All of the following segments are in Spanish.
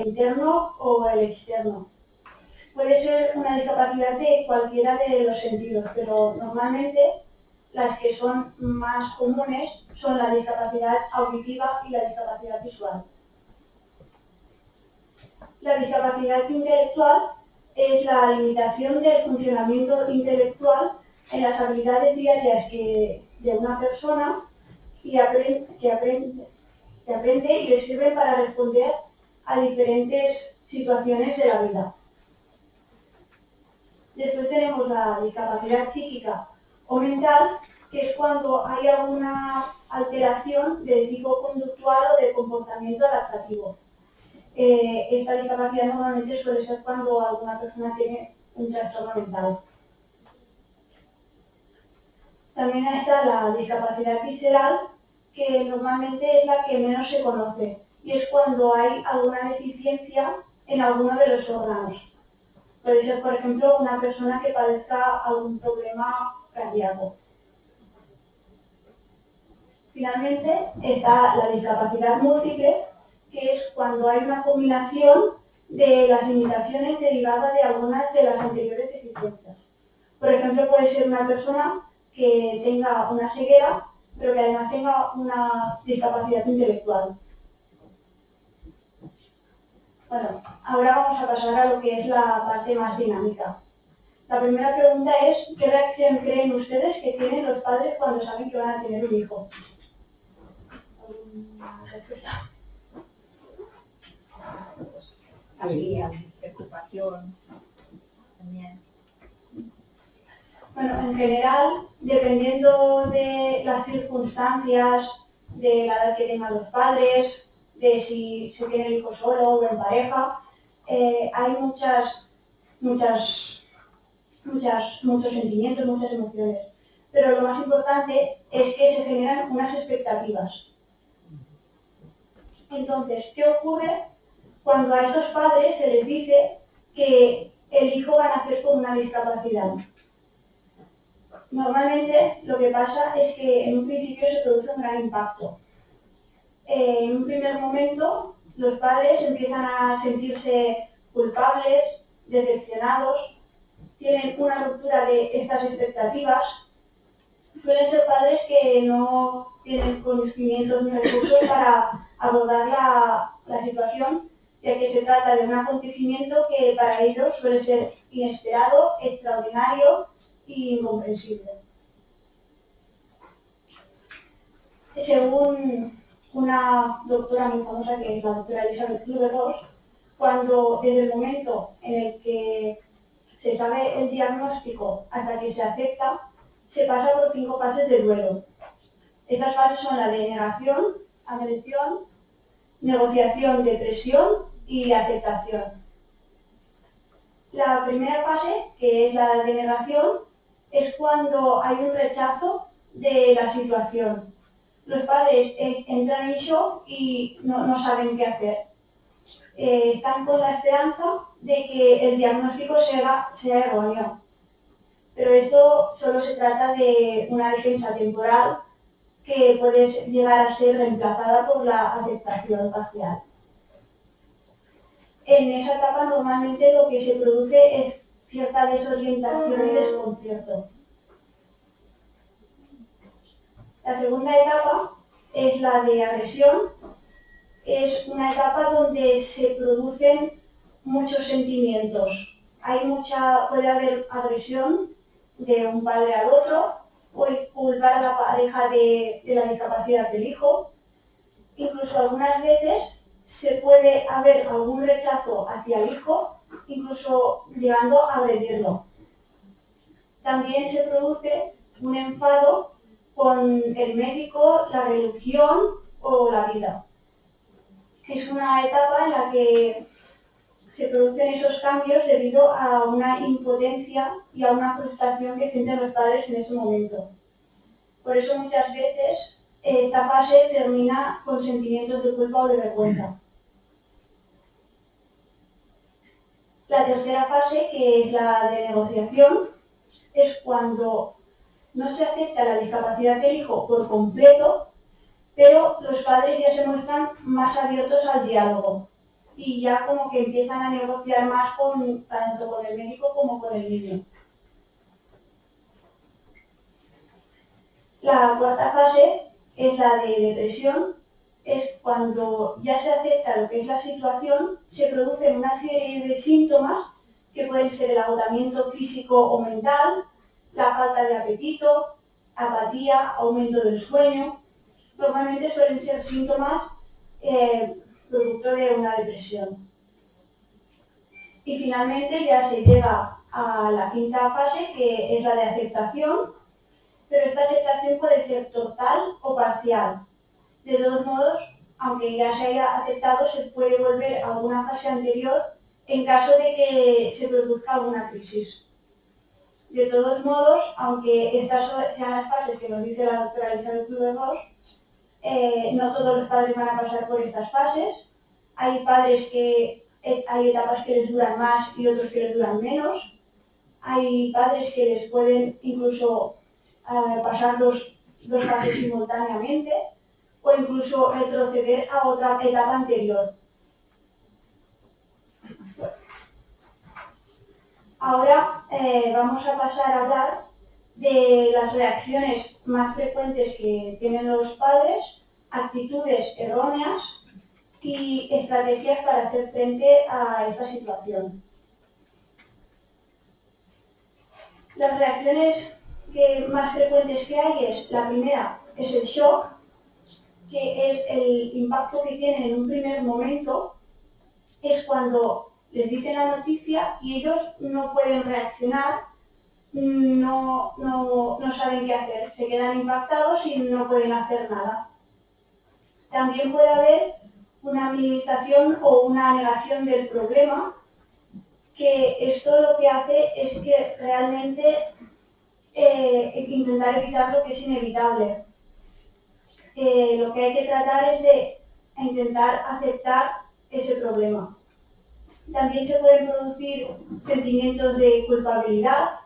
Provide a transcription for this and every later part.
interno o el externo. Puede ser una discapacidad de cualquiera de los sentidos, pero normalmente las que son más comunes son la discapacidad auditiva y la discapacidad visual. La discapacidad intelectual es la limitación del funcionamiento intelectual en las habilidades diarias de una persona que aprende y le sirve para responder a diferentes situaciones de la vida. Después tenemos la discapacidad psíquica o mental, que es cuando hay alguna alteración de tipo conductual o de comportamiento adaptativo. Esta discapacidad normalmente suele ser cuando alguna persona tiene un trastorno mental. También está la discapacidad visceral, que normalmente es la que menos se conoce, y es cuando hay alguna deficiencia en alguno de los órganos. Puede ser, por ejemplo, una persona que padezca algún problema cardíaco. Finalmente está la discapacidad múltiple, que es cuando hay una combinación de las limitaciones derivadas de algunas de las anteriores deficiencias. Por ejemplo, puede ser una persona que tenga una ceguera, pero que además tenga una discapacidad intelectual. Bueno, ahora vamos a pasar a lo que es la parte más dinámica. La primera pregunta es, ¿qué reacción creen ustedes que tienen los padres cuando saben que van a tener un hijo? ¿Alguna respuesta? Alegría, preocupación, también. Bueno, en general, dependiendo de las circunstancias, de la edad que tengan los padres, de si se tiene el hijo solo o en pareja, hay muchos sentimientos, muchas emociones. Pero lo más importante es que se generan unas expectativas. Entonces, ¿qué ocurre cuando a estos padres se les dice que el hijo va a nacer con una discapacidad? Normalmente lo que pasa es que en un principio se produce un gran impacto. En un primer momento los padres empiezan a sentirse culpables, decepcionados, tienen una ruptura de estas expectativas. Suelen ser padres que no tienen conocimientos ni recursos para abordar la situación, ya que se trata de un acontecimiento que para ellos suele ser inesperado, extraordinario y incomprensible. Según una doctora muy famosa, que es la doctora Elizabeth Kübler-Ross, cuando desde el momento en el que se sabe el diagnóstico hasta que se acepta, se pasa por 5 fases de duelo. Estas fases son la de negación, agresión, negociación, depresión y aceptación. La primera fase, que es la de negación, es cuando hay un rechazo de la situación. Los padres entran en shock y no saben qué hacer. Están con la esperanza de que el diagnóstico sea erróneo. Pero esto solo se trata de una defensa temporal que puede llegar a ser reemplazada por la aceptación parcial. En esa etapa normalmente lo que se produce es cierta desorientación y desconcierto. La segunda etapa es la de agresión. Es una etapa donde se producen muchos sentimientos. Puede haber agresión de un padre al otro, o culpar a la pareja de la discapacidad del hijo. Incluso algunas veces se puede haber algún rechazo hacia el hijo, incluso llegando a agredirlo. También se produce un enfado con el médico, la religión o la vida. Es una etapa en la que se producen esos cambios debido a una impotencia y a una frustración que sienten los padres en ese momento. Por eso muchas veces esta fase termina con sentimientos de culpa o de vergüenza. La tercera fase, que es la de negociación, es cuando no se acepta la discapacidad del hijo por completo, pero los padres ya se muestran más abiertos al diálogo y ya como que empiezan a negociar más tanto con el médico como con el niño. La cuarta fase es la de depresión, es cuando ya se acepta lo que es la situación, se producen una serie de síntomas que pueden ser el agotamiento físico o mental, la falta de apetito, apatía, aumento del sueño. Normalmente suelen ser síntomas producto de una depresión. Y finalmente ya se llega a la quinta fase, que es la de aceptación, pero esta aceptación puede ser total o parcial. De todos modos, aunque ya se haya aceptado, se puede volver a una fase anterior en caso de que se produzca alguna crisis. De todos modos, aunque estas sean las fases que nos dice la doctora Elizabeth Kubler-Ross, no todos los padres van a pasar por estas fases. Hay etapas que les duran más y otros que les duran menos. Hay padres que les pueden incluso pasar dos fases simultáneamente o incluso retroceder a otra etapa anterior. Ahora vamos a pasar a hablar de las reacciones más frecuentes que tienen los padres, actitudes erróneas y estrategias para hacer frente a esta situación. Las reacciones más frecuentes que hay es, la primera es el shock, que es el impacto que tienen en un primer momento, es cuando les dicen la noticia y ellos no pueden reaccionar, no saben qué hacer, se quedan impactados y no pueden hacer nada. También puede haber una minimización o una negación del problema, que esto lo que hace es que realmente intentar evitar lo que es inevitable. Lo que hay que tratar es de intentar aceptar ese problema. También se pueden producir sentimientos de culpabilidad,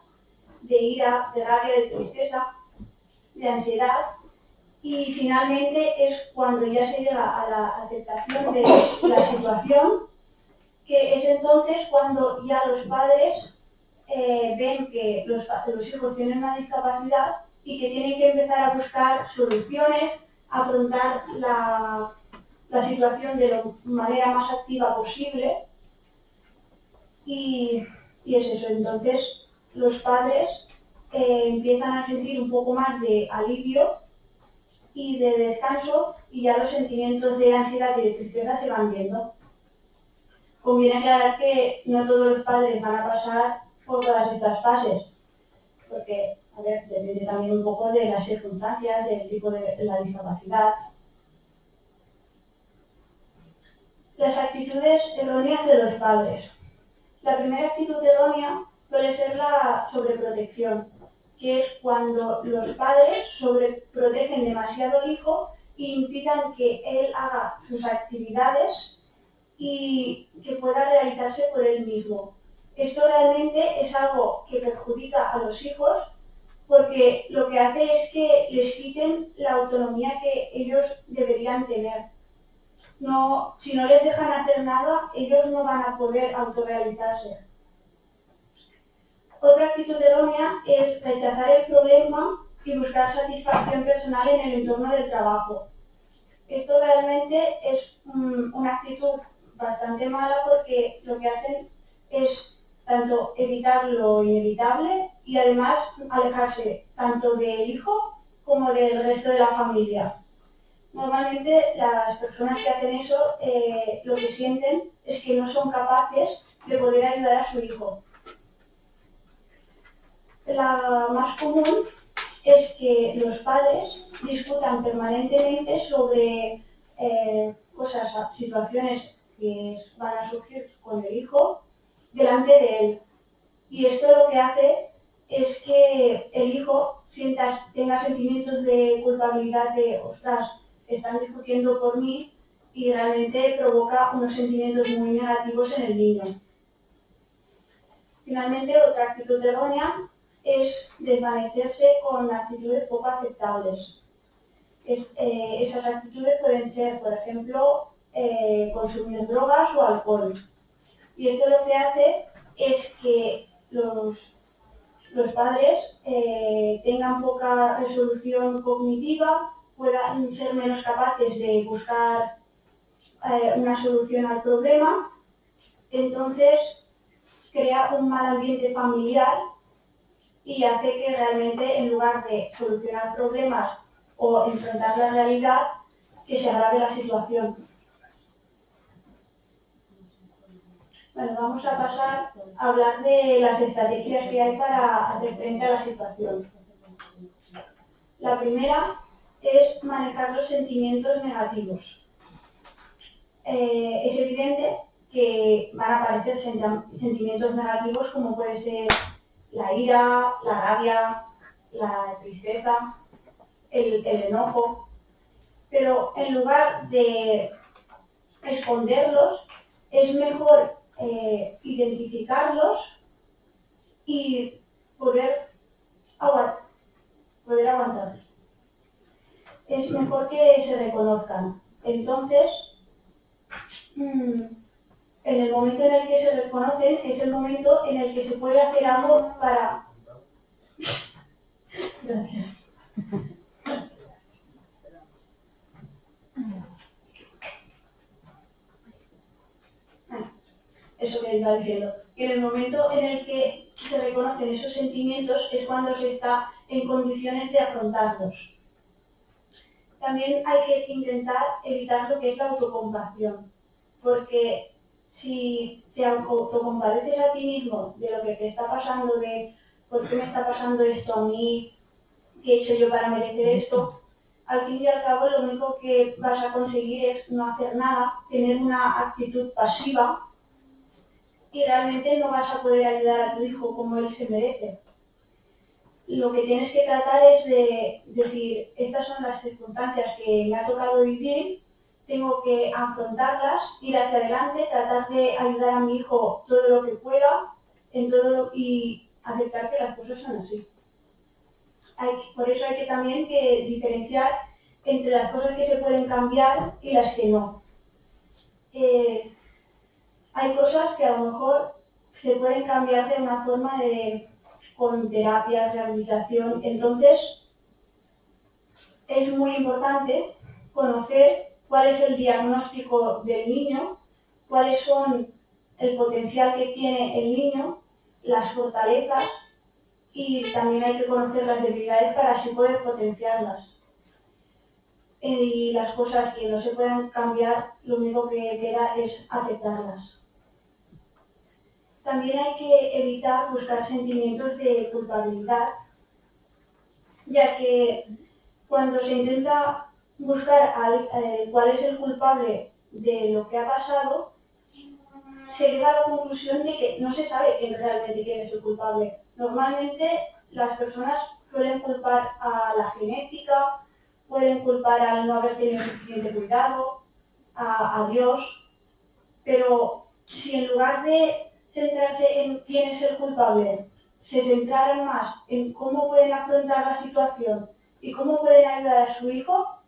de ira, de rabia, de tristeza, de ansiedad. Y finalmente es cuando ya se llega a la aceptación de la situación, que es entonces cuando ya los padres ven que los hijos tienen una discapacidad y que tienen que empezar a buscar soluciones, afrontar la situación de la manera más activa posible. Y es eso, entonces los padres empiezan a sentir un poco más de alivio y de descanso y ya los sentimientos de ansiedad y de tristeza se van viendo. Conviene aclarar que no todos los padres van a pasar por todas estas fases, porque, a ver, depende también un poco de las circunstancias, del tipo de la discapacidad. Las actitudes erróneas de los padres. La primera actitud errónea suele ser la sobreprotección, que es cuando los padres sobreprotegen demasiado al hijo e impidan que él haga sus actividades y que pueda realizarse por él mismo. Esto realmente es algo que perjudica a los hijos porque lo que hace es que les quiten la autonomía que ellos deberían tener. Si no les dejan hacer nada, ellos no van a poder autorrealizarse. Otra actitud errónea es rechazar el problema y buscar satisfacción personal en el entorno del trabajo. Esto realmente es una actitud bastante mala porque lo que hacen es tanto evitar lo inevitable y además alejarse tanto del hijo como del resto de la familia. Normalmente las personas que hacen eso lo que sienten es que no son capaces de poder ayudar a su hijo. La más común es que los padres discutan permanentemente sobre situaciones que van a surgir con el hijo delante de él. Y esto lo que hace es que el hijo tenga sentimientos de culpabilidad de, ostras, están discutiendo por mí, y realmente provoca unos sentimientos muy negativos en el niño. Finalmente, otra actitud errónea es desvanecerse con actitudes poco aceptables. Esas actitudes pueden ser, por ejemplo, consumir drogas o alcohol. Y esto lo que hace es que los padres tengan poca resolución cognitiva, puedan ser menos capaces de buscar una solución al problema, entonces crea un mal ambiente familiar y hace que realmente en lugar de solucionar problemas o enfrentar la realidad, que se agrave la situación. Bueno, vamos a pasar a hablar de las estrategias que hay para hacer frente a la situación. La primera es manejar los sentimientos negativos. Es evidente que van a aparecer sentimientos negativos como puede ser la ira, la rabia, la tristeza, el enojo, pero en lugar de esconderlos, es mejor identificarlos y poder aguantarlos. Es mejor que se reconozcan. Entonces, en el momento en el que se reconocen, es el momento en el que se puede hacer algo para... Gracias. Eso que iba diciendo. Y en el momento en el que se reconocen esos sentimientos es cuando se está en condiciones de afrontarlos. También hay que intentar evitar lo que es la autocompasión, porque si te autocompadeces a ti mismo de lo que te está pasando, de por qué me está pasando esto a mí, qué he hecho yo para merecer esto, al fin y al cabo lo único que vas a conseguir es no hacer nada, tener una actitud pasiva y realmente no vas a poder ayudar a tu hijo como él se merece. Lo que tienes que tratar es de decir, estas son las circunstancias que me ha tocado vivir, tengo que afrontarlas, ir hacia adelante, tratar de ayudar a mi hijo todo lo que pueda en todo y aceptar que las cosas son así. Por eso hay que también diferenciar entre las cosas que se pueden cambiar y las que no. Hay cosas que a lo mejor se pueden cambiar de una forma con terapia, rehabilitación. Entonces, es muy importante conocer cuál es el diagnóstico del niño, cuáles son el potencial que tiene el niño, las fortalezas y también hay que conocer las debilidades para así poder potenciarlas. Y las cosas que no se pueden cambiar, lo único que queda es aceptarlas. También hay que evitar buscar sentimientos de culpabilidad, ya que cuando se intenta buscar cuál es el culpable de lo que ha pasado, se llega a la conclusión de que no se sabe realmente quién es el culpable. Normalmente las personas suelen culpar a la genética, pueden culpar al no haber tenido suficiente cuidado, a Dios, pero si en lugar de centrarse en quién es el culpable, se centraran más en cómo pueden afrontar la situación y cómo pueden ayudar a su hijo,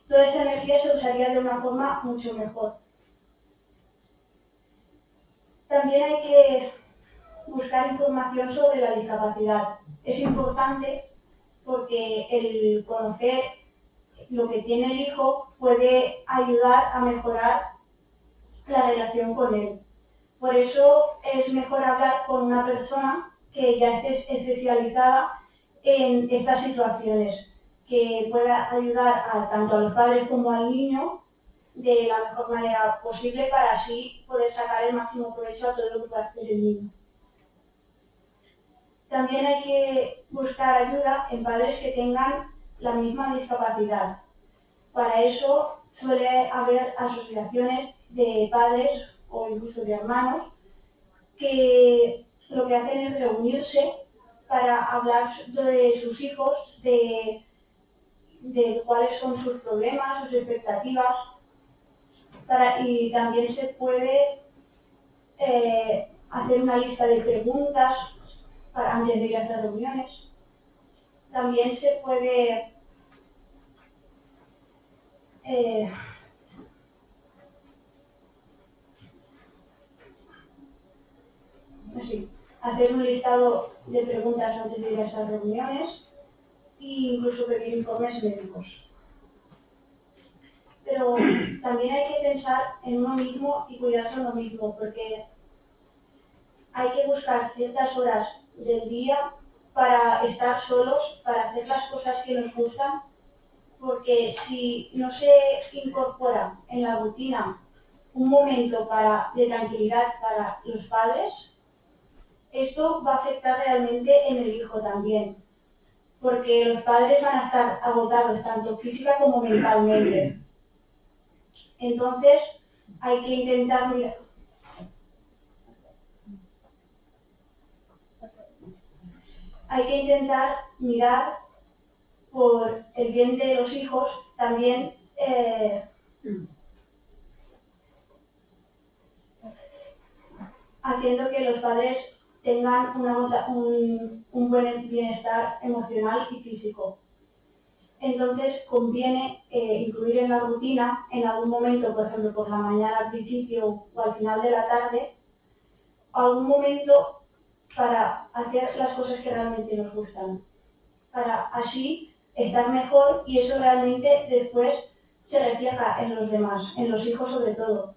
toda esa energía se usaría de una forma mucho mejor. También hay que buscar información sobre la discapacidad. Es importante porque el conocer lo que tiene el hijo puede ayudar a mejorar la relación con él. Por eso es mejor hablar con una persona que ya esté especializada en estas situaciones, que pueda ayudar tanto a los padres como al niño de la mejor manera posible para así poder sacar el máximo provecho a todo lo que pueda hacer el niño. También hay que buscar ayuda en padres que tengan la misma discapacidad. Para eso suele haber asociaciones de padres o incluso de hermanos que lo que hacen es reunirse para hablar de sus hijos, de cuáles son sus problemas, sus expectativas, y también se puede hacer una lista de preguntas antes de ir a estas reuniones. También se puede así, hacer un listado de preguntas antes de ir a esas reuniones e incluso pedir informes médicos. Pero también hay que pensar en uno mismo y cuidarse a uno mismo, porque hay que buscar ciertas horas del día para estar solos, para hacer las cosas que nos gustan, porque si no se incorpora en la rutina un momento de tranquilidad para los padres, esto va a afectar realmente en el hijo también, porque los padres van a estar agotados tanto física como mentalmente. Entonces hay que intentar mirar por el bien de los hijos también haciendo que los padres tengan un buen bienestar emocional y físico. Entonces conviene incluir en la rutina, en algún momento, por ejemplo por la mañana al principio o al final de la tarde, algún momento para hacer las cosas que realmente nos gustan, para así estar mejor y eso realmente después se refleja en los demás, en los hijos sobre todo.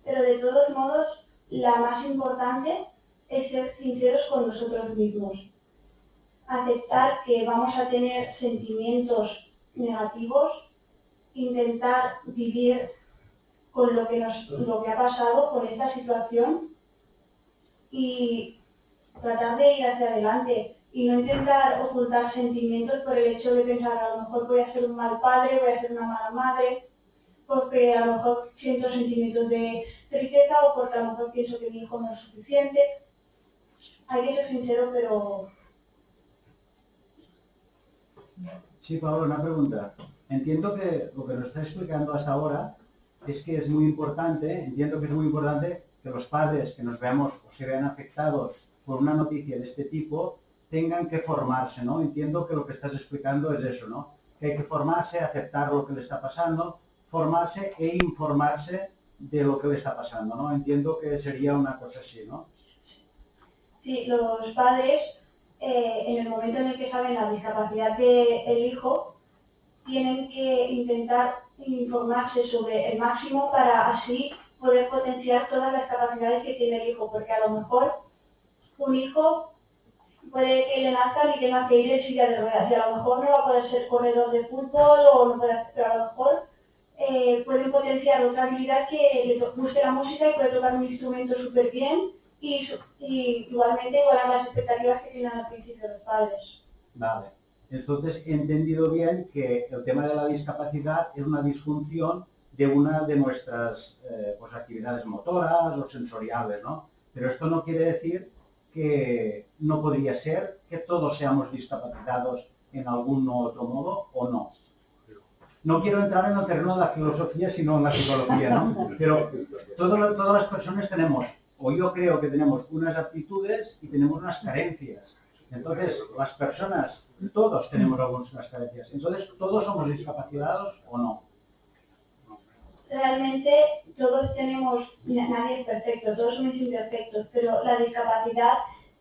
Pero de todos modos, la más importante es ser sinceros con nosotros mismos. Aceptar que vamos a tener sentimientos negativos, intentar vivir con lo que ha pasado, con esta situación y tratar de ir hacia adelante y no intentar ocultar sentimientos por el hecho de pensar a lo mejor voy a ser un mal padre, voy a ser una mala madre, porque a lo mejor siento sentimientos de tristeza o porque a lo mejor pienso que mi hijo no es suficiente. Hay que ser sincero, pero... Sí, Pablo, una pregunta. Entiendo que lo que nos está explicando hasta ahora es que es muy importante, que los padres que nos veamos o se vean afectados por una noticia de este tipo tengan que formarse, ¿no? Entiendo que lo que estás explicando es eso, ¿no? Que hay que formarse, aceptar lo que le está pasando, formarse e informarse de lo que le está pasando, ¿no? Entiendo que sería una cosa así, ¿no? Sí, los padres, en el momento en el que saben la discapacidad del hijo, tienen que intentar informarse sobre el máximo para así poder potenciar todas las capacidades que tiene el hijo, porque a lo mejor un hijo puede que le nazcan y tenga que ir en silla de ruedas, y a lo mejor no va a poder ser corredor de fútbol o no puede, pero a lo mejor pueden potenciar otra habilidad que le guste la música y puede tocar un instrumento súper bien y igualmente igualar las expectativas que tienen al principio los padres. Vale. Entonces he entendido bien que el tema de la discapacidad es una disfunción de una de nuestras pues, actividades motoras o sensoriales, ¿no? Pero esto no quiere decir que no podría ser que todos seamos discapacitados en algún otro modo o no. No quiero entrar en el terreno de la filosofía, sino en la psicología, ¿no? Pero todas las personas tenemos, o yo creo que tenemos unas aptitudes y tenemos unas carencias. Entonces, las personas, todos tenemos algunas carencias. Entonces, ¿todos somos discapacitados o no? Realmente todos tenemos, nadie es perfecto, todos somos imperfectos, pero la discapacidad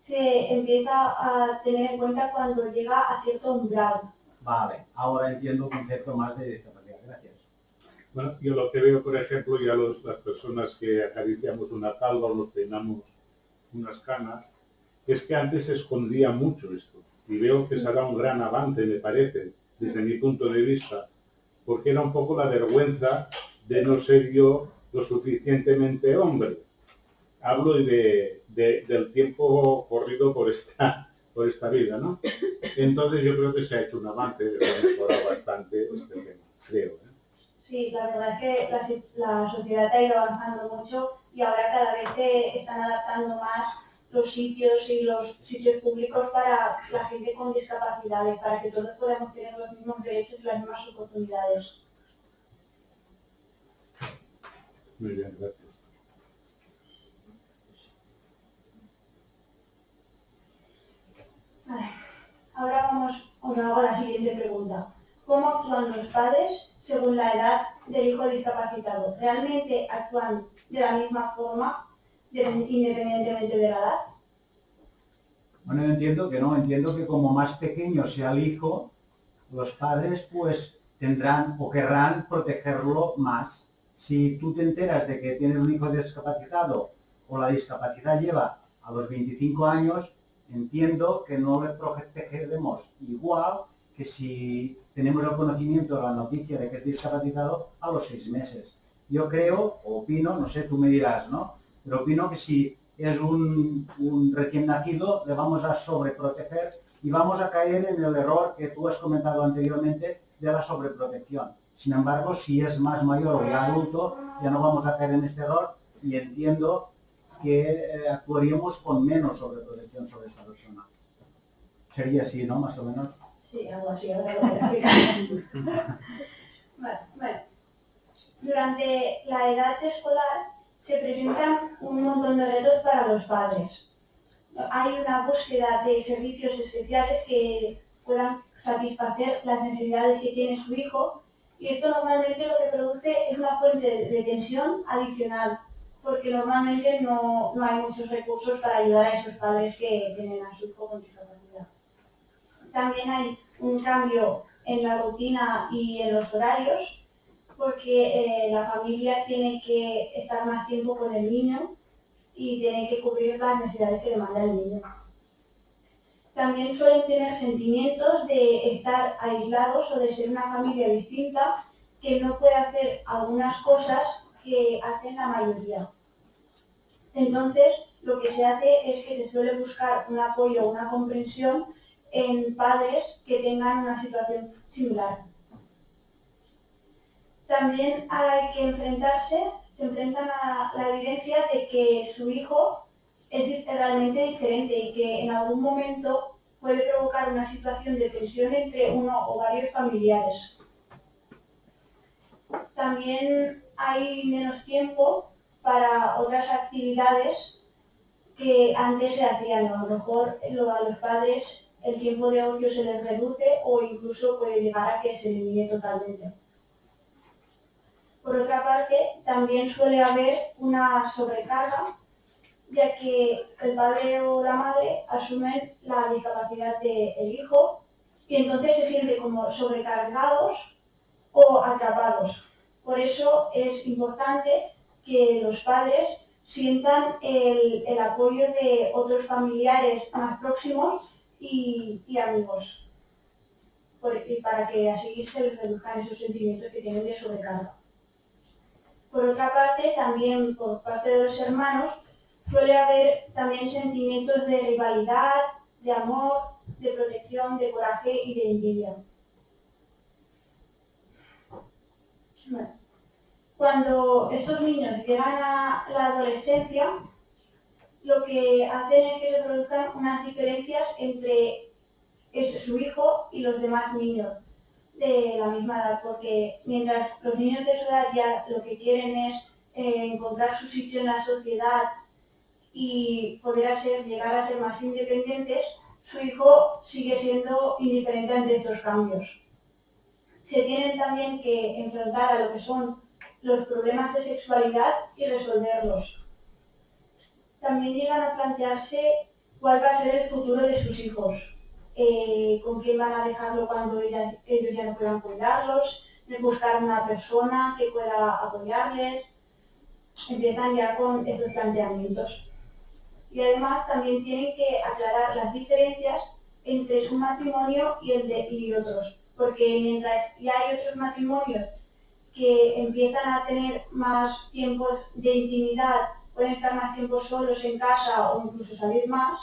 se empieza a tener en cuenta cuando llega a cierto umbral. Vale, ahora entiendo un concepto más de discapacidad. Gracias. Bueno, yo lo que veo, por ejemplo, ya las personas que acariciamos una calva o nos peinamos unas canas, es que antes se escondía mucho esto. Y veo que será un gran avance, me parece, desde mi punto de vista, porque era un poco la vergüenza de no ser yo lo suficientemente hombre. Hablo del tiempo corrido por esta vida, ¿no? Entonces yo creo que se ha hecho un avance, se ha mejorado bastante este tema, creo. Sí, la verdad es que la sociedad ha ido avanzando mucho y ahora cada vez se están adaptando más los sitios y los sitios públicos para la gente con discapacidades, para que todos podamos tener los mismos derechos y las mismas oportunidades. Muy bien, gracias. Ahora os hago la siguiente pregunta. ¿Cómo actúan los padres según la edad del hijo discapacitado? ¿Realmente actúan de la misma forma independientemente de la edad. Bueno, yo entiendo que no, entiendo que como más pequeño sea el hijo, los padres pues tendrán o querrán protegerlo más. Si tú te enteras de que tienes un hijo discapacitado o la discapacidad lleva a los 25 años, entiendo que no le protegeremos igual que si tenemos el conocimiento de la noticia de que es discapacitado a los 6 meses. Yo creo, o opino, no sé, tú me dirás, ¿no? Pero opino que si es un recién nacido, le vamos a sobreproteger y vamos a caer en el error que tú has comentado anteriormente de la sobreprotección. Sin embargo, si es más mayor o ya adulto, ya no vamos a caer en este error y entiendo que actuaríamos con menos sobreprotección sobre esta persona. Sería así, ¿no? Más o menos. Sí, algo así, ahora lo voy a explicar. Bueno, durante la edad escolar se presentan un montón de retos para los padres. Hay una búsqueda de servicios especiales que puedan satisfacer las necesidades que tiene su hijo y esto normalmente lo que produce es una fuente de tensión adicional porque normalmente no hay muchos recursos para ayudar a esos padres que tienen a su hijo con discapacidad. También hay un cambio en la rutina y en los horarios porque la familia tiene que estar más tiempo con el niño y tiene que cubrir las necesidades que demanda el niño. También suelen tener sentimientos de estar aislados o de ser una familia distinta que no puede hacer algunas cosas que hacen la mayoría. Entonces, lo que se hace es que se suele buscar un apoyo o una comprensión en padres que tengan una situación similar. También hay que se enfrentan a la evidencia de que su hijo es realmente diferente y que en algún momento puede provocar una situación de tensión entre uno o varios familiares. También hay menos tiempo para otras actividades que antes se hacían. A lo mejor a los padres el tiempo de ocio se les reduce o incluso puede llegar a que se elimine totalmente. Por otra parte, también suele haber una sobrecarga, ya que el padre o la madre asumen la discapacidad del hijo y entonces se sienten como sobrecargados o atrapados. Por eso es importante que los padres sientan el apoyo de otros familiares más próximos y amigos, para que así se les reduzcan esos sentimientos que tienen de sobrecarga. Por otra parte, también por parte de los hermanos, suele haber también sentimientos de rivalidad, de amor, de protección, de coraje y de envidia. Bueno, cuando estos niños llegan a la adolescencia, lo que hacen es que se produzcan unas diferencias entre su hijo y los demás niños de la misma edad, porque mientras los niños de su edad ya lo que quieren es encontrar su sitio en la sociedad y poder llegar a ser más independientes, su hijo sigue siendo indiferente ante estos cambios. Se tienen también que enfrentar a lo que son los problemas de sexualidad y resolverlos. También llegan a plantearse cuál va a ser el futuro de sus hijos. Con quién van a dejarlo cuando ellos ya no puedan cuidarlos, buscar una persona que pueda apoyarles, empiezan ya con estos planteamientos. Y además también tienen que aclarar las diferencias entre su matrimonio y otros, porque mientras ya hay otros matrimonios que empiezan a tener más tiempos de intimidad, pueden estar más tiempo solos en casa o incluso salir más,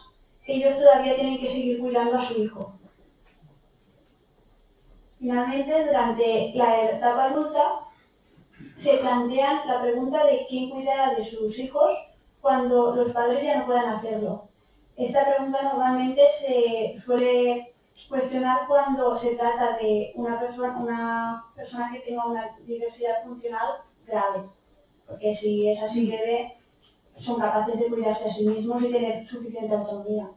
ellos todavía tienen que seguir cuidando a su hijo. Finalmente, durante la etapa adulta, se plantean la pregunta de quién cuidará de sus hijos cuando los padres ya no puedan hacerlo. Esta pregunta normalmente se suele cuestionar cuando se trata de una persona que tenga una diversidad funcional grave, porque si es así leve, son capaces de cuidarse a sí mismos y tener suficiente autonomía.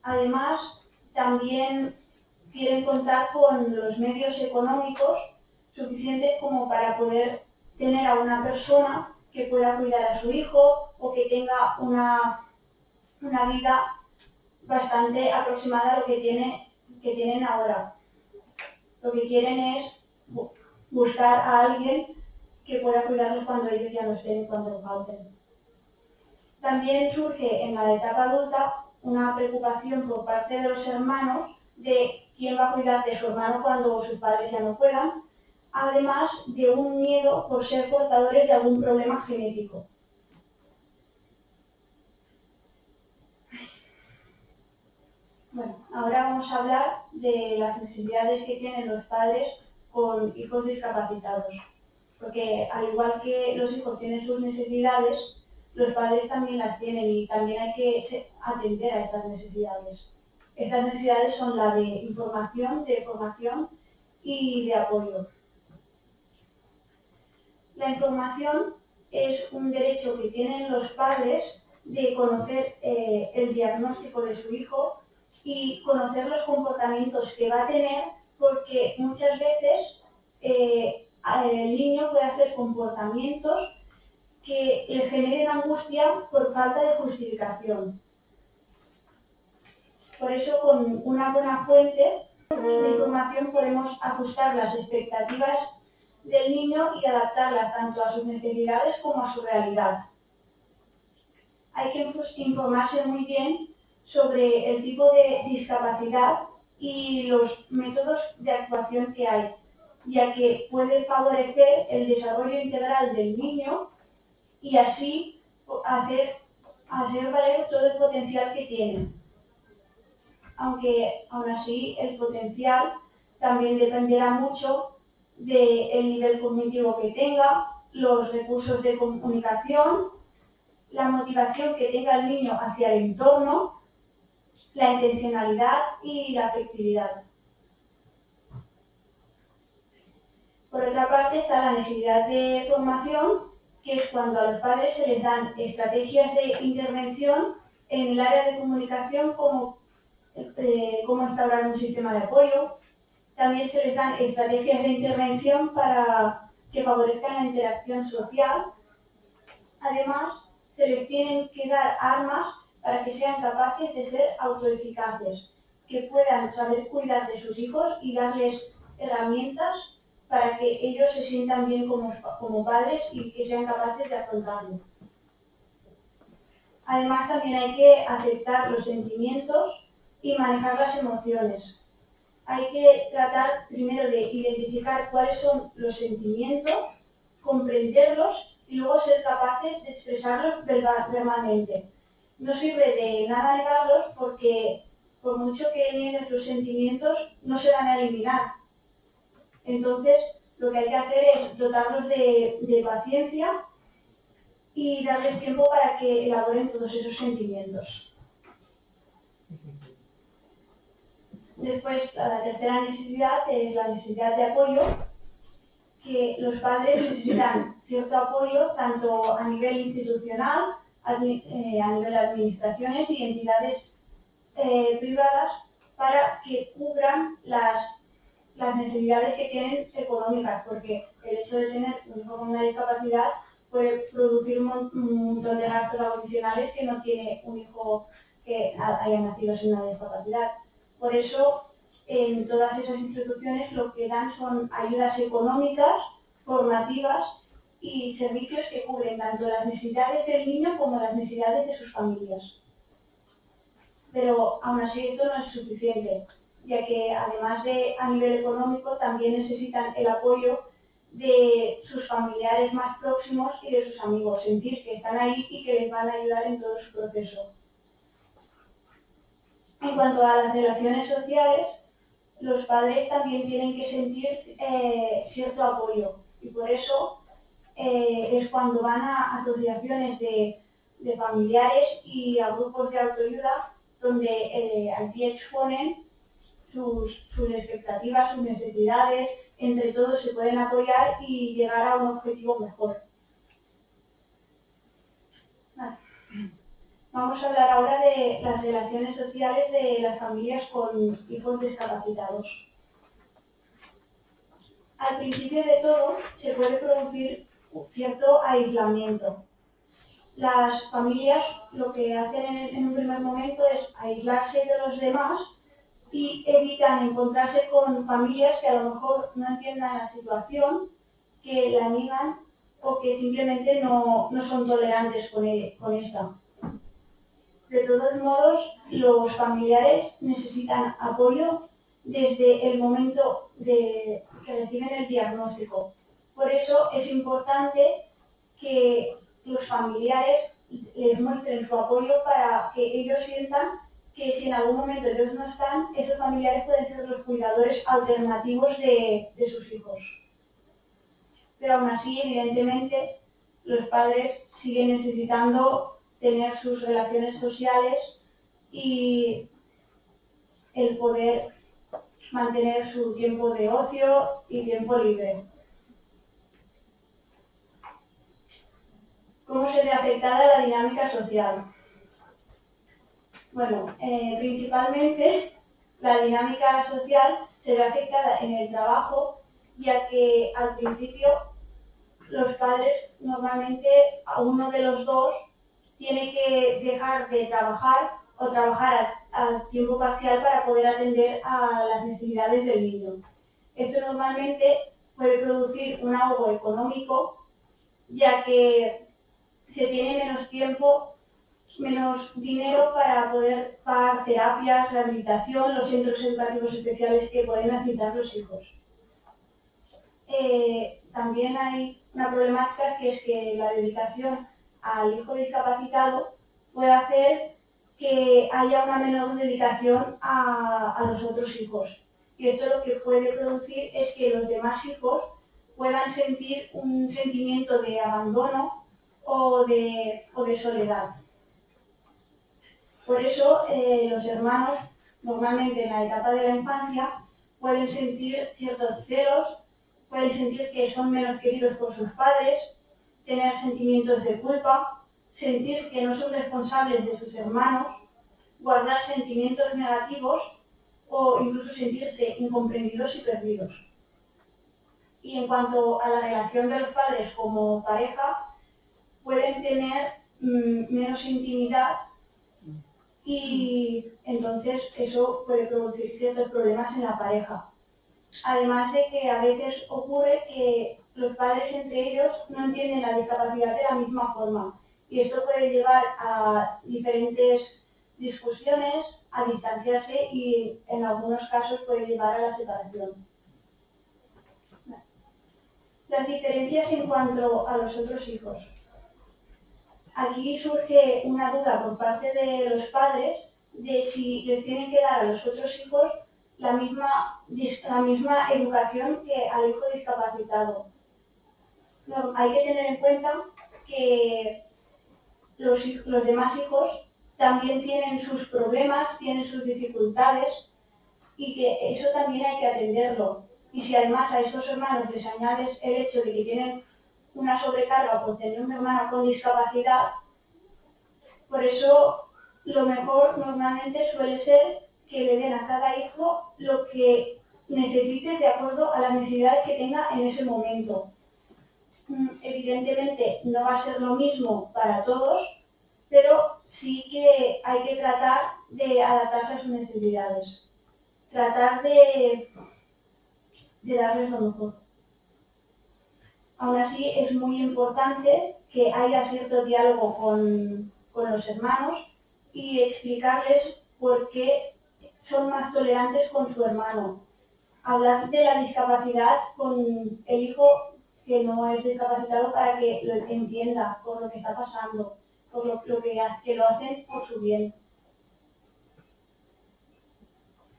Además, también quieren contar con los medios económicos suficientes como para poder tener a una persona que pueda cuidar a su hijo o que tenga una vida bastante aproximada a lo que tienen ahora. Lo que quieren es buscar a alguien que pueda cuidarlos cuando ellos ya no estén y cuando falten. También surge en la etapa adulta una preocupación por parte de los hermanos de quién va a cuidar de su hermano cuando sus padres ya no puedan, además de un miedo por ser portadores de algún problema genético. Bueno, ahora vamos a hablar de las necesidades que tienen los padres con hijos discapacitados, porque al igual que los hijos tienen sus necesidades, los padres también las tienen y también hay que atender a estas necesidades. Estas necesidades son la de información, de formación y de apoyo. La información es un derecho que tienen los padres de conocer el diagnóstico de su hijo y conocer los comportamientos que va a tener, porque muchas veces el niño puede hacer comportamientos que le generen angustia por falta de justificación. Por eso, con una buena fuente de información podemos ajustar las expectativas del niño y adaptarlas tanto a sus necesidades como a su realidad. Hay que informarse muy bien sobre el tipo de discapacidad y los métodos de actuación que hay, ya que puede favorecer el desarrollo integral del niño y así hacer valer todo el potencial que tiene. Aunque aún así el potencial también dependerá mucho del nivel cognitivo que tenga, los recursos de comunicación, la motivación que tenga el niño hacia el entorno, la intencionalidad y la afectividad. Por otra parte está la necesidad de formación, que es cuando a los padres se les dan estrategias de intervención en el área de comunicación, como cómo instaurar un sistema de apoyo. También se les dan estrategias de intervención para que favorezcan la interacción social. Además, se les tienen que dar armas para que sean capaces de ser autoeficaces, que puedan saber cuidar de sus hijos y darles herramientas para que ellos se sientan bien como padres y que sean capaces de afrontarlo. Además, también hay que aceptar los sentimientos y manejar las emociones. Hay que tratar primero de identificar cuáles son los sentimientos, comprenderlos y luego ser capaces de expresarlos verbalmente. No sirve de nada negarlos, porque por mucho que nieguen los sentimientos no se van a eliminar. Entonces, lo que hay que hacer es dotarlos de paciencia y darles tiempo para que elaboren todos esos sentimientos. Después, la tercera necesidad es la necesidad de apoyo, que los padres necesitan cierto apoyo tanto a nivel institucional, a nivel de administraciones y entidades privadas, para que cubran las necesidades que tienen económicas, porque el hecho de tener un hijo con una discapacidad puede producir un montón de gastos adicionales que no tiene un hijo que haya nacido sin una discapacidad. Por eso, en todas esas instituciones lo que dan son ayudas económicas, formativas y servicios que cubren tanto las necesidades del niño como las necesidades de sus familias. Pero aún así esto no es suficiente, ya que además de a nivel económico también necesitan el apoyo de sus familiares más próximos y de sus amigos, sentir que están ahí y que les van a ayudar en todo su proceso. En cuanto a las relaciones sociales, los padres también tienen que sentir cierto apoyo, y por eso es cuando van a asociaciones de familiares y a grupos de autoayuda, donde aquí exponen sus expectativas, sus necesidades, entre todos se pueden apoyar y llegar a un objetivo mejor. Vale. Vamos a hablar ahora de las relaciones sociales de las familias con hijos discapacitados. Al principio de todo se puede producir cierto aislamiento. Las familias lo que hacen en un primer momento es aislarse de los demás y evitan encontrarse con familias que a lo mejor no entiendan la situación, que la niegan o que simplemente no son tolerantes con esta. De todos modos, los familiares necesitan apoyo desde el momento que reciben el diagnóstico. Por eso es importante que los familiares les muestren su apoyo para que ellos sientan que si en algún momento ellos no están, esos familiares pueden ser los cuidadores alternativos de sus hijos. Pero aún así, evidentemente, los padres siguen necesitando tener sus relaciones sociales y el poder mantener su tiempo de ocio y tiempo libre. ¿Cómo se ve afectada la dinámica social? Bueno, principalmente la dinámica social se ve afectada en el trabajo, ya que al principio los padres normalmente a uno de los dos tiene que dejar de trabajar o trabajar a tiempo parcial para poder atender a las necesidades del niño. Esto normalmente puede producir un ahorro económico, ya que se tiene menos tiempo, menos dinero para poder pagar terapias, rehabilitación, los centros educativos especiales que pueden necesitar los hijos. También hay una problemática que es que la dedicación al hijo discapacitado puede hacer que haya una menor dedicación a los otros hijos. Y esto lo que puede producir es que los demás hijos puedan sentir un sentimiento de abandono o de soledad. Por eso los hermanos, normalmente en la etapa de la infancia, pueden sentir ciertos celos, pueden sentir que son menos queridos por sus padres, tener sentimientos de culpa, sentir que no son responsables de sus hermanos, guardar sentimientos negativos o incluso sentirse incomprendidos y perdidos. Y en cuanto a la relación de los padres como pareja, pueden tener menos intimidad y entonces eso puede producir ciertos problemas en la pareja. Además de que a veces ocurre que los padres entre ellos no entienden la discapacidad de la misma forma y esto puede llevar a diferentes discusiones, a distanciarse y en algunos casos puede llevar a la separación. Las diferencias en cuanto a los otros hijos. Aquí surge una duda por parte de los padres de si les tienen que dar a los otros hijos la misma educación que al hijo discapacitado. No, hay que tener en cuenta que los demás hijos también tienen sus problemas, tienen sus dificultades y que eso también hay que atenderlo. Y si además a estos hermanos les añades el hecho de que tienen una sobrecarga por tener un hermano con discapacidad, por eso lo mejor normalmente suele ser que le den a cada hijo lo que necesite de acuerdo a las necesidades que tenga en ese momento. Evidentemente no va a ser lo mismo para todos, pero sí que hay que tratar de adaptarse a sus necesidades. Tratar de darles lo mejor. Aún así es muy importante que haya cierto diálogo con los hermanos y explicarles por qué son más tolerantes con su hermano. Hablar de la discapacidad con el hijo que no es discapacitado para que lo entienda por lo que está pasando, por lo que lo hacen por su bien.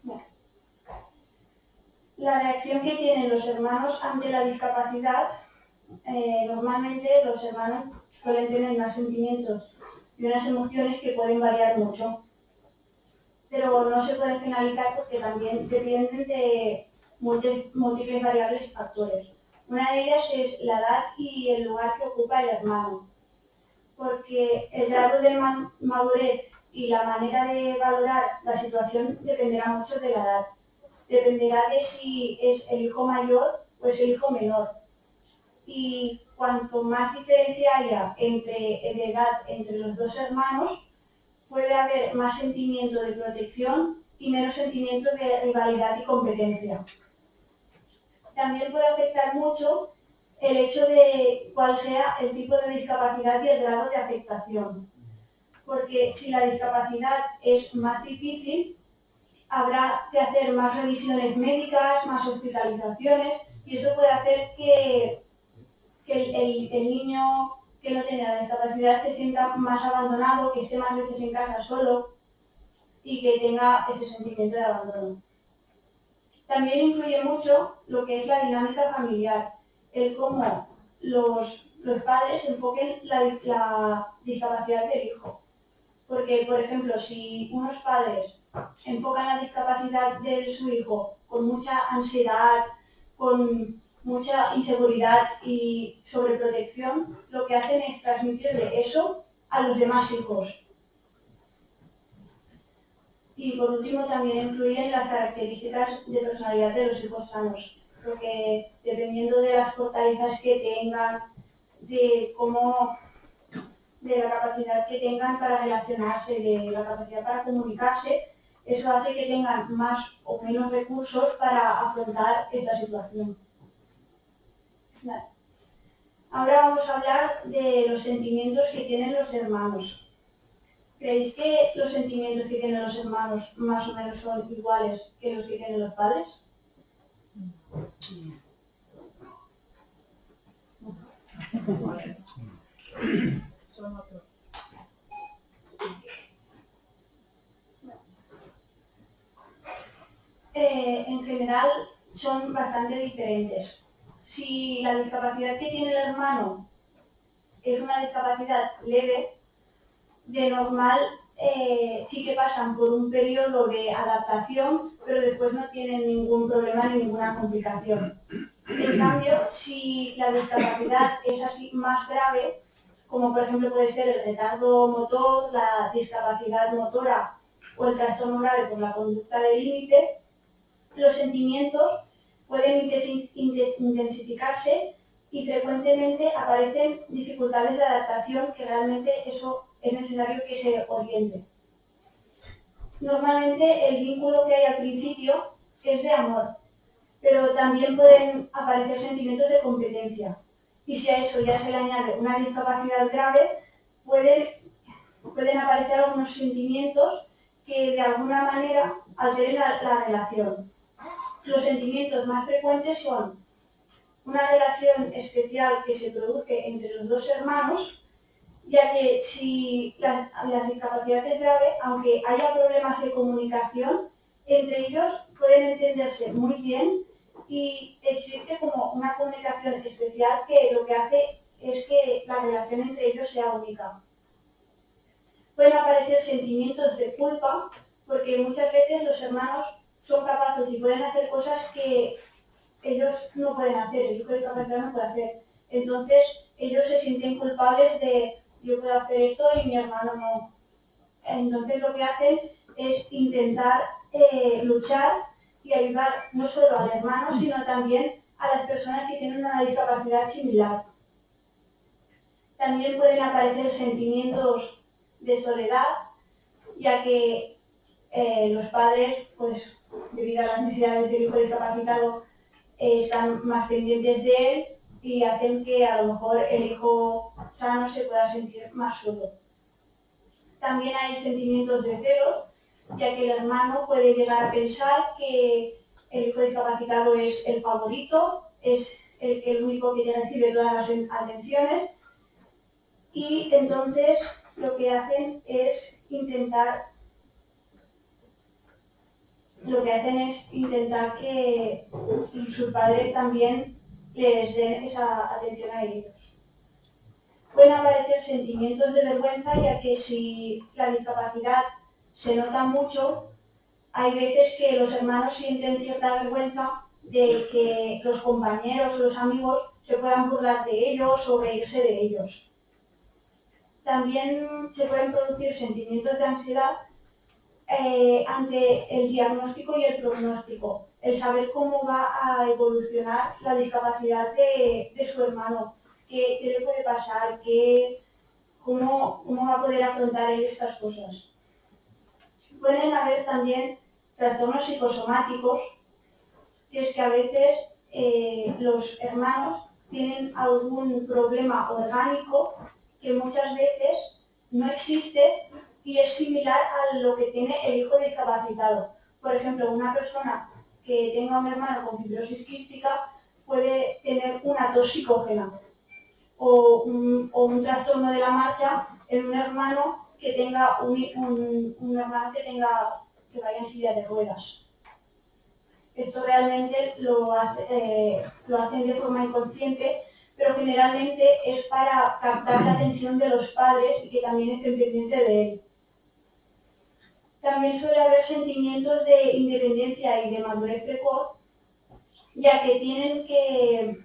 Bueno. La reacción que tienen los hermanos ante la discapacidad, normalmente los hermanos suelen tener unos sentimientos y unas emociones que pueden variar mucho, pero no se pueden generalizar porque también dependen de múltiples variables y factores. Una de ellas es la edad y el lugar que ocupa el hermano, porque el grado de madurez y la manera de valorar la situación dependerá mucho de la edad. Dependerá de si es el hijo mayor o es el hijo menor. y cuanto más diferencia haya de edad entre los dos hermanos, puede haber más sentimiento de protección y menos sentimiento de rivalidad y competencia. También puede afectar mucho el hecho de cuál sea el tipo de discapacidad y el grado de afectación. Porque si la discapacidad es más difícil, habrá que hacer más revisiones médicas, más hospitalizaciones, y eso puede hacer que el niño que no tiene la discapacidad se sienta más abandonado, que esté más veces en casa solo y que tenga ese sentimiento de abandono. También influye mucho lo que es la dinámica familiar, el cómo los padres enfoquen la discapacidad del hijo. Porque, por ejemplo, si unos padres enfocan la discapacidad de su hijo con mucha ansiedad, con mucha inseguridad y sobreprotección, lo que hacen es transmitirle eso a los demás hijos. Y por último también influyen las características de personalidad de los hijos sanos, porque dependiendo de las fortalezas que tengan, de la capacidad que tengan para relacionarse, de la capacidad para comunicarse, eso hace que tengan más o menos recursos para afrontar esta situación. Vale. Ahora vamos a hablar de los sentimientos que tienen los hermanos. ¿Creéis que los sentimientos que tienen los hermanos más o menos son iguales que los que tienen los padres? Son otros. En general son bastante diferentes. Si la discapacidad que tiene el hermano es una discapacidad leve, de normal sí que pasan por un periodo de adaptación, pero después no tienen ningún problema ni ninguna complicación. En cambio, si la discapacidad es así más grave, como por ejemplo puede ser el retardo motor, la discapacidad motora o el trastorno grave por la conducta de límite, los sentimientos pueden intensificarse y frecuentemente aparecen dificultades de adaptación que realmente eso es necesario que se oriente. Normalmente el vínculo que hay al principio es de amor, pero también pueden aparecer sentimientos de competencia. Y si a eso ya se le añade una discapacidad grave, pueden aparecer algunos sentimientos que de alguna manera alteren la relación. Los sentimientos más frecuentes son una relación especial que se produce entre los dos hermanos, ya que si la discapacidad es grave, aunque haya problemas de comunicación, entre ellos pueden entenderse muy bien y existe como una comunicación especial que lo que hace es que la relación entre ellos sea única. Pueden aparecer sentimientos de culpa, porque muchas veces los hermanos son capaces y pueden hacer cosas que ellos no pueden hacer, el hijo discapacitado no puede hacer. Entonces ellos se sienten culpables de yo puedo hacer esto y mi hermano no. Entonces lo que hacen es intentar luchar y ayudar no solo al hermano, sino también a las personas que tienen una discapacidad similar. También pueden aparecer sentimientos de soledad, ya que los padres, pues debido a las necesidades del hijo discapacitado, están más pendientes de él y hacen que a lo mejor el hijo sano se pueda sentir más solo. También hay sentimientos de celos, ya que el hermano puede llegar a pensar que el hijo discapacitado es el favorito, es el único que recibe todas las atenciones, y entonces lo que hacen es intentar que sus padres también les den esa atención a ellos. Pueden aparecer sentimientos de vergüenza, ya que si la discapacidad se nota mucho, hay veces que los hermanos sienten cierta vergüenza de que los compañeros o los amigos se puedan burlar de ellos o reírse de ellos. También se pueden producir sentimientos de ansiedad ante el diagnóstico y el pronóstico, el saber cómo va a evolucionar la discapacidad de su hermano, qué le puede pasar, cómo va a poder afrontar él estas cosas. Pueden haber también trastornos psicosomáticos, que es que a veces los hermanos tienen algún problema orgánico que muchas veces no existe y es similar a lo que tiene el hijo discapacitado. Por ejemplo, una persona que tenga un hermano con fibrosis quística puede tener una tos psicógena o un trastorno de la marcha en un hermano que tenga un hermano que vaya en silla de ruedas. Esto realmente lo hacen de forma inconsciente, pero generalmente es para captar la atención de los padres y que también estén pendientes de él. También suele haber sentimientos de independencia y de madurez precoz, ya que tienen que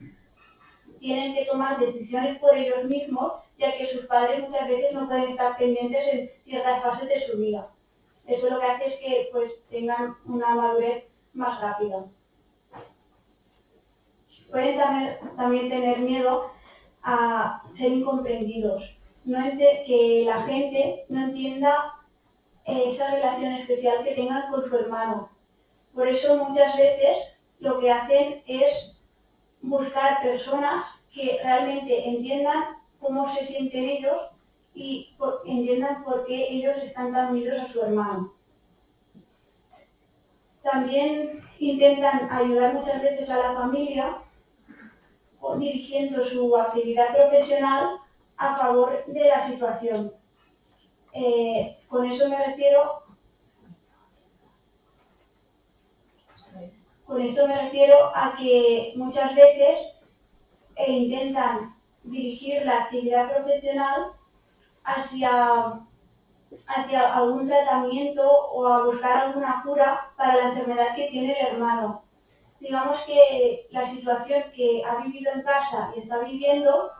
tomar decisiones por ellos mismos, ya que sus padres muchas veces no pueden estar pendientes en ciertas fases de su vida. Eso lo que hace es que pues, tengan una madurez más rápida. Pueden también tener miedo a ser incomprendidos, que la gente no entienda esa relación especial que tengan con su hermano. Por eso muchas veces lo que hacen es buscar personas que realmente entiendan cómo se sienten ellos y entiendan por qué ellos están tan unidos a su hermano. También intentan ayudar muchas veces a la familia dirigiendo su actividad profesional a favor de la situación. Con esto me refiero a que muchas veces intentan dirigir la actividad profesional hacia algún tratamiento o a buscar alguna cura para la enfermedad que tiene el hermano. Digamos que la situación que ha vivido en casa y está viviendo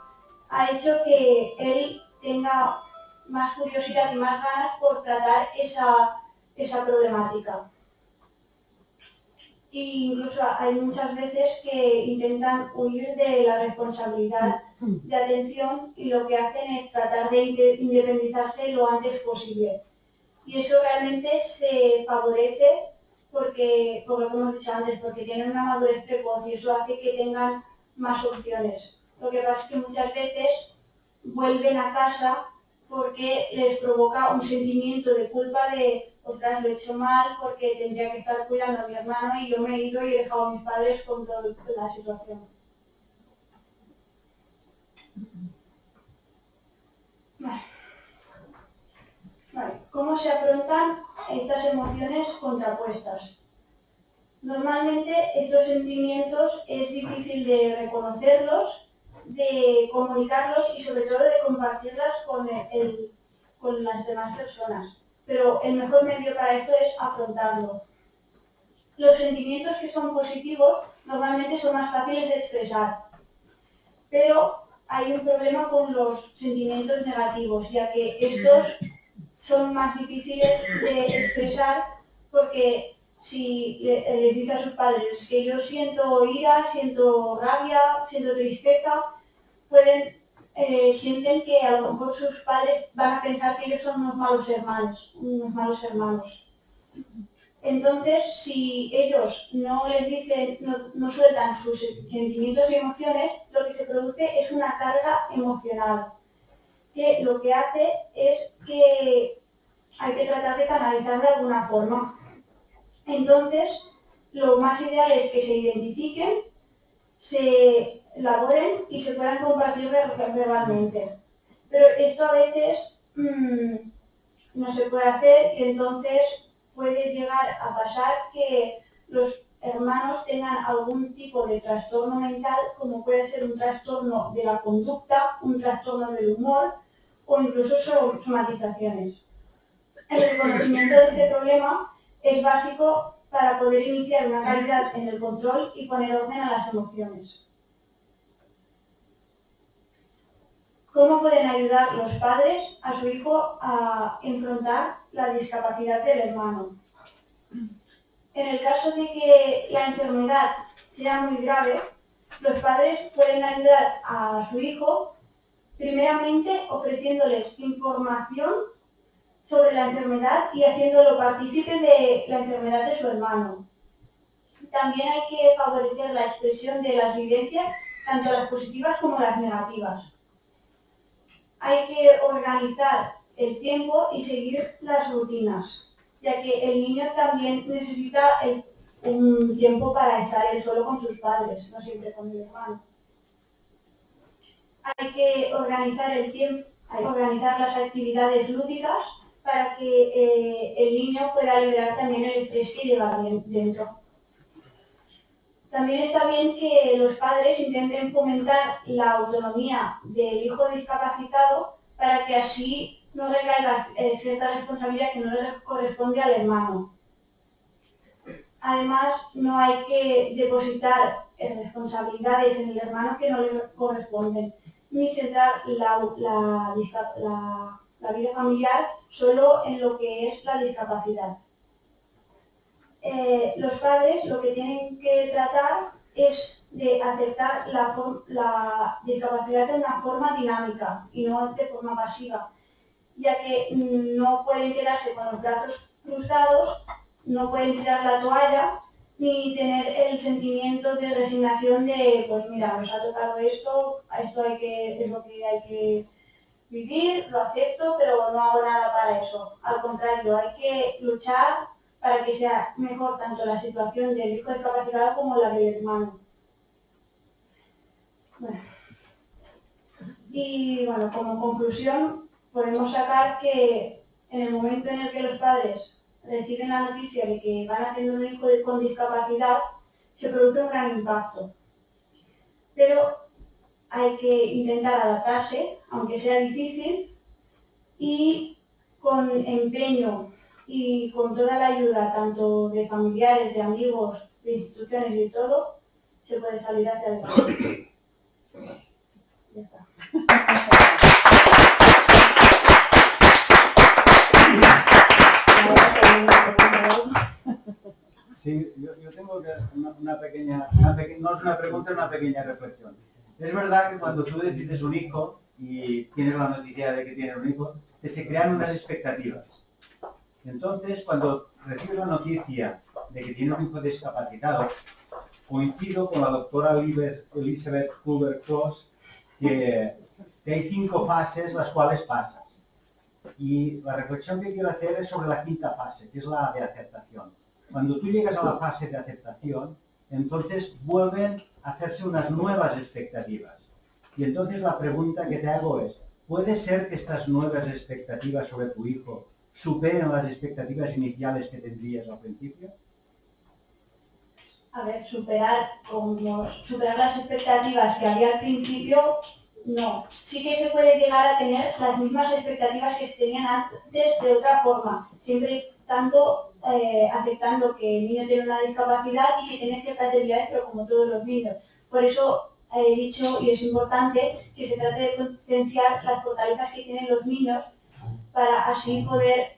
ha hecho que él tenga más curiosidad y más ganas por tratar esa problemática. E incluso hay muchas veces que intentan huir de la responsabilidad de atención y lo que hacen es tratar de independizarse lo antes posible. Y eso realmente se favorece porque, como hemos dicho antes, porque tienen una madurez precoz y eso hace que tengan más opciones. Lo que pasa es que muchas veces vuelven a casa porque les provoca un sentimiento de culpa de, ostras, lo he hecho mal porque tendría que estar cuidando a mi hermano y yo me he ido y he dejado a mis padres con toda la situación. Vale. ¿Cómo se afrontan estas emociones contrapuestas? Normalmente estos sentimientos es difícil de reconocerlos, de comunicarlos y sobre todo de compartirlas con las demás personas. Pero el mejor medio para esto es afrontarlo. Los sentimientos que son positivos normalmente son más fáciles de expresar, pero hay un problema con los sentimientos negativos, ya que estos son más difíciles de expresar porque si les dice a sus padres que yo siento ira, siento rabia, siento tristeza, sienten que a lo mejor sus padres van a pensar que ellos son unos malos hermanos. Entonces, si ellos no les dicen, no sueltan sus sentimientos y emociones, lo que se produce es una carga emocional, que lo que hace es que hay que tratar de canalizar de alguna forma. Entonces, lo más ideal es que se identifiquen, se elaboren y se puedan compartir verbalmente. Pero esto a veces no se puede hacer y entonces puede llegar a pasar que los hermanos tengan algún tipo de trastorno mental, como puede ser un trastorno de la conducta, un trastorno del humor o incluso somatizaciones. El reconocimiento de este problema es básico para poder iniciar una calidad en el control y poner orden a las emociones. ¿Cómo pueden ayudar los padres a su hijo a enfrentar la discapacidad del hermano? En el caso de que la enfermedad sea muy grave, los padres pueden ayudar a su hijo primeramente ofreciéndoles información sobre la enfermedad y haciéndolo partícipe de la enfermedad de su hermano. También hay que favorecer la expresión de las vivencias, tanto las positivas como las negativas. Hay que organizar el tiempo y seguir las rutinas, ya que el niño también necesita un tiempo para estar él solo con sus padres, no siempre con el hermano. Hay que organizar el tiempo, hay que organizar las actividades lúdicas para que el niño pueda liberar también el estrés que lleva dentro. También está bien que los padres intenten fomentar la autonomía del hijo discapacitado para que así no recaiga cierta responsabilidad que no le corresponde al hermano. Además, no hay que depositar responsabilidades en el hermano que no le corresponden, ni centrar la vida familiar solo en lo que es la discapacidad. Los padres lo que tienen que tratar es de aceptar la discapacidad de una forma dinámica y no de forma pasiva, ya que no pueden quedarse con los brazos cruzados, no pueden tirar la toalla, ni tener el sentimiento de resignación de, pues mira, nos ha tocado esto es lo que hay que vivir, lo acepto, pero no hago nada para eso. Al contrario, hay que luchar para que sea mejor tanto la situación del hijo discapacitado como la del hermano. Bueno. Y bueno, como conclusión, podemos sacar que en el momento en el que los padres reciben la noticia de que van a tener un hijo con discapacidad, se produce un gran impacto. Pero hay que intentar adaptarse, aunque sea difícil, y con empeño y con toda la ayuda, tanto de familiares, de amigos, de instituciones y de todo, se puede salir hacia adelante. Ya está. Sí, yo tengo una pequeña, no es una pregunta, es una pequeña reflexión. Es verdad que cuando tú decides un hijo y tienes la noticia de que tienes un hijo, se crean unas expectativas. Entonces, cuando recibes la noticia de que tienes un hijo discapacitado, coincido con la doctora Elizabeth Kübler-Ross que hay 5 fases las cuales pasas. Y la reflexión que quiero hacer es sobre la 5ª fase, que es la de aceptación. Cuando tú llegas a la fase de aceptación, entonces vuelven a hacerse unas nuevas expectativas. Y entonces la pregunta que te hago es, ¿puede ser que estas nuevas expectativas sobre tu hijo superen las expectativas iniciales que tendrías al principio? A ver, superar las expectativas que había al principio, no. Sí que se puede llegar a tener las mismas expectativas que se tenían antes de otra forma, siempre tanto aceptando que el niño tiene una discapacidad y que tiene ciertas debilidades, pero como todos los niños. Por eso he dicho, y es importante, que se trate de potenciar las fortalezas que tienen los niños para así poder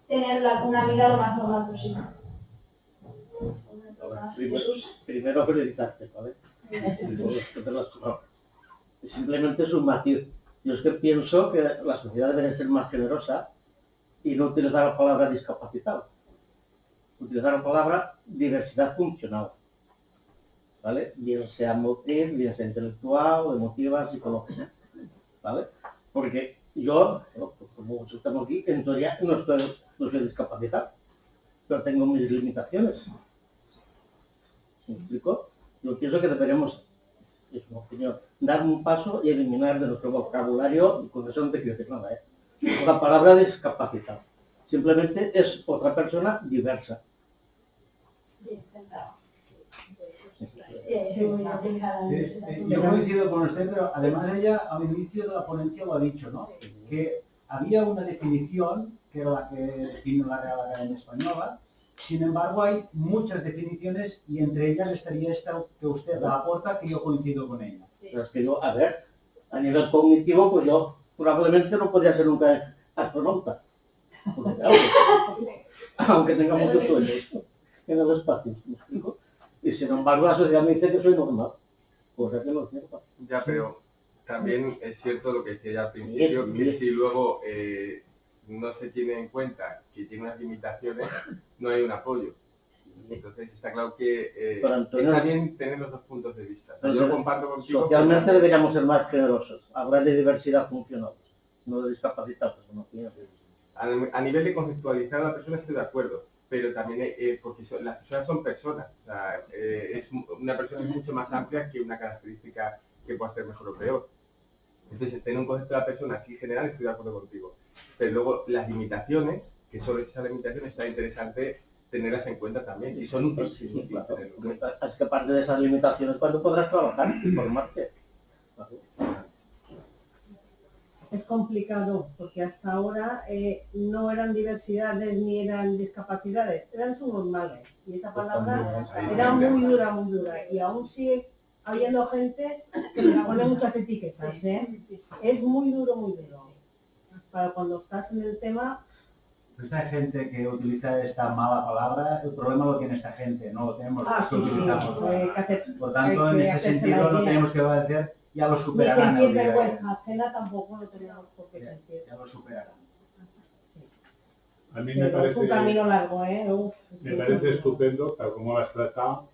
tener una vida lo más normal posible. Primero felicitarte, ¿vale? Simplemente es un matiz. Yo es que pienso que la sociedad debe ser más generosa y no utilizar la palabra discapacitado. Utilizar la palabra diversidad funcional, ¿vale? Bien sea motriz, bien sea intelectual, emotiva, psicológica, ¿vale? Porque yo, como muchos estamos aquí, en teoría no soy discapacitado, pero tengo mis limitaciones. ¿Me explico? Yo pienso que deberíamos, es una opinión, dar un paso y eliminar de nuestro vocabulario, y con eso no te quiero decir nada, la palabra discapacitado. Simplemente es otra persona diversa. Yo coincido con usted, pero además ella al inicio de la ponencia lo ha dicho, ¿no? Que había una definición, que era la que define la Real Academia Española. Sin embargo, hay muchas definiciones y entre ellas estaría esta que usted aporta, que yo coincido con ella. Pero es que yo, a ver, a nivel cognitivo, pues yo probablemente no podría ser nunca astronauta. Porque, claro, aunque tenga muchos sueños. en el espacio, ¿me explico? Y sin embargo la sociedad me dice que soy normal, cosa que no es cierto. Ya, pero también es cierto lo que decía ya al principio, que si luego no se tiene en cuenta que tiene unas limitaciones, no hay un apoyo. Entonces está claro que está bien tener los dos puntos de vista. Yo lo comparto contigo. Socialmente deberíamos ser más generosos, hablar de diversidad funcional, no de discapacitados, no pienso. A nivel de conceptualizar a la persona estoy de acuerdo, pero también porque las personas son personas. O sea, una persona es mucho más amplia que una característica que pueda ser mejor o peor. Entonces, tener un concepto de la persona así general estoy de acuerdo contigo. Pero luego las limitaciones, que solo esas limitaciones está interesante tenerlas en cuenta también, si son útiles. Sí, claro. Es que parte de esas limitaciones, ¿cuándo podrás trabajar y formarte? Es complicado, porque hasta ahora no eran diversidades ni eran discapacidades, eran subnormales. Y esa palabra era muy dura. Y aún sigue habiendo gente que les pone muchas etiquetas, ¿eh? Es muy duro. Para cuando estás en el tema... Esta gente que utiliza esta mala palabra, el problema lo tiene esta gente, no lo tenemos los que utilizamos. Por tanto, en ese sentido no tenemos que decir, ya lo superarán. Ni sentir vergüenza ajena tampoco lo tenemos por qué sentir. Ya lo superarán. A mí me parece, es un camino largo, ¿eh? Me parece estupendo, tal como lo has tratado,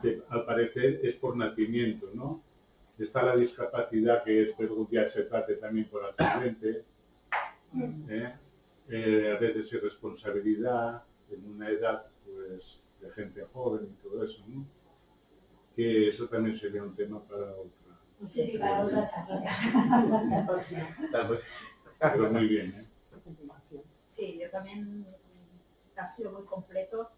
que al parecer es por nacimiento, ¿no? Está la discapacidad que espero que ya se trate también por accidente, a veces irresponsabilidad, en una edad pues de gente joven y todo eso, ¿no? Que eso también sería un tema para otra. Sí, para otra charla. Pero muy bien, ¿eh? Sí, yo también ha sido muy completo,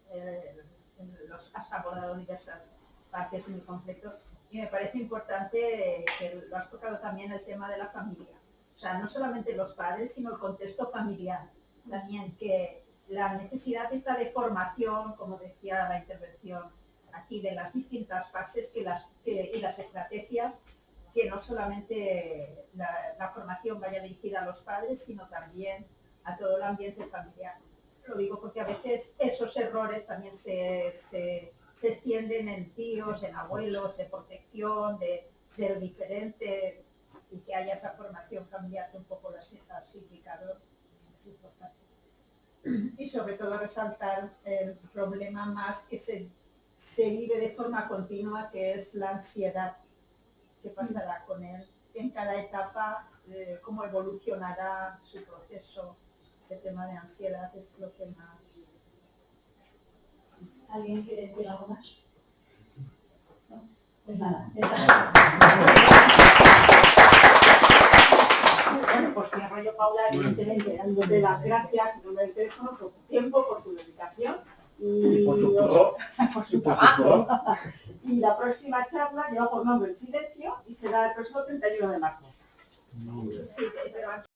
has abordado diversas partes muy completas y me parece importante que lo has tocado también el tema de la familia. O sea, no solamente los padres, sino el contexto familiar. También que la necesidad esta de formación, como decía la intervención aquí, de las distintas fases y las estrategias, que no solamente la formación vaya dirigida a los padres, sino también a todo el ambiente familiar. Lo digo porque a veces esos errores también se extienden en tíos, en abuelos, de protección, de ser diferente, y que haya esa formación familiar que un poco lo has indicado, es importante. Y sobre todo resaltar el problema más que se vive de forma continua, que es la ansiedad. ¿Qué pasará con él en cada etapa? ¿Cómo evolucionará su proceso? Ese tema de ansiedad es lo que más... ¿Alguien quiere decir algo más? ¿No? Pues nada. Bueno, pues cierro yo, Paula, evidentemente dándote las gracias en nombre del teléfono por tu tiempo, por tu dedicación y por su trabajo. Y la próxima charla lleva por nombre El Silencio y será el próximo 31 de marzo. Muy bien. Sí, pero antes